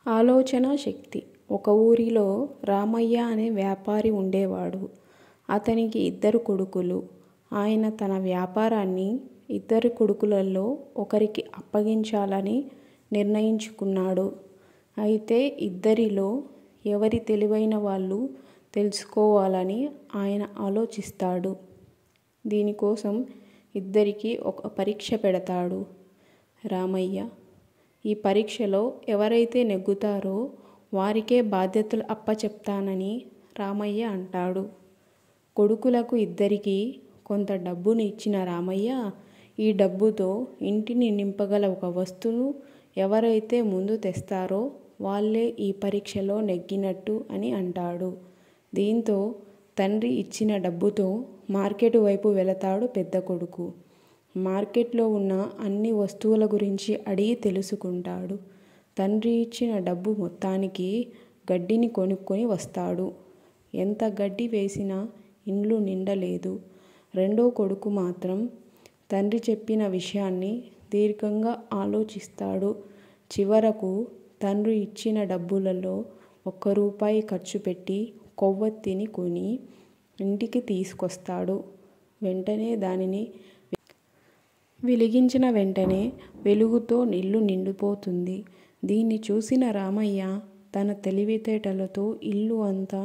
ఆలోచన శక్తి. ఒక ఊరిలో రామయ్య అనే వ్యాపారి ఉండేవాడు. అతనికి 2 కొడుకులు. ఆయన తన వ్యాపారాన్ని 2 కొడుకులలో ఒకరికి అప్పగించాలని నిర్ణయించుకున్నాడు. అయితే ఇద్దరిలో ఎవరి తెలివైన వాళ్ళు తెలుసుకోవాలని ఆయన ఆలోచిస్తాడు. దీనికోసం ఇద్దరికీ ఒక పరీక్ష పెడతాడు. రామయ్య, ఈ పరీక్షలో ఎవరైతే నెగ్గుతారో వారికే బాధ్యతలు అప్పచెప్తానని రామయ్య అంటాడు. కొడుకులకు ఇద్దరికీ కొంత డబ్బును ఇచ్చిన రామయ్య, ఈ డబ్బుతో ఇంటిని నింపగల ఒక వస్తువును ఎవరైతే ముందు తెస్తారో వాళ్ళే ఈ పరీక్షలో నెగ్గినట్టు అని అంటాడు. దీంతో తండ్రి ఇచ్చిన డబ్బుతో మార్కెట్ వైపు వెళతాడు పెద్ద కొడుకు. మార్కెట్లో ఉన్న అన్ని వస్తువుల గురించి అడిగి తెలుసుకుంటాడు. తండ్రి ఇచ్చిన డబ్బు మొత్తానికి గడ్డిని కొనుక్కొని వస్తాడు. ఎంత గడ్డి వేసినా ఇండ్లు నిండలేదు. రెండో కొడుకు మాత్రం తండ్రి చెప్పిన విషయాన్ని దీర్ఘంగా ఆలోచిస్తాడు. చివరకు తండ్రి ఇచ్చిన డబ్బులలో 1 రూపాయి ఖర్చు పెట్టి కొవ్వొత్తిని కొని ఇంటికి తీసుకొస్తాడు. వెంటనే దానిని వెలిగించిన వెంటనే వెలుగుతో ఇల్లు నిండిపోతుంది. దీన్ని చూసిన రామయ్య తన తెలివితేటలతో ఇల్లు అంతా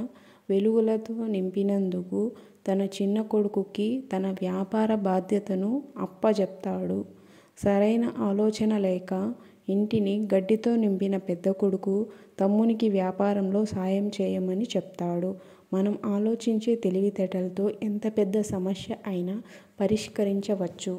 వెలుగులతో నింపినందుకు తన చిన్న కొడుకుకి తన వ్యాపార బాధ్యతను అప్పజెప్తాడు. సరైన ఆలోచన లేక ఇంటిని గడ్డితో నింపిన పెద్ద కొడుకు తమ్మునికి వ్యాపారంలో సాయం చేయమని చెప్తాడు. మనం ఆలోచించే తెలివితేటలతో ఎంత పెద్ద సమస్య అయినా పరిష్కరించవచ్చు.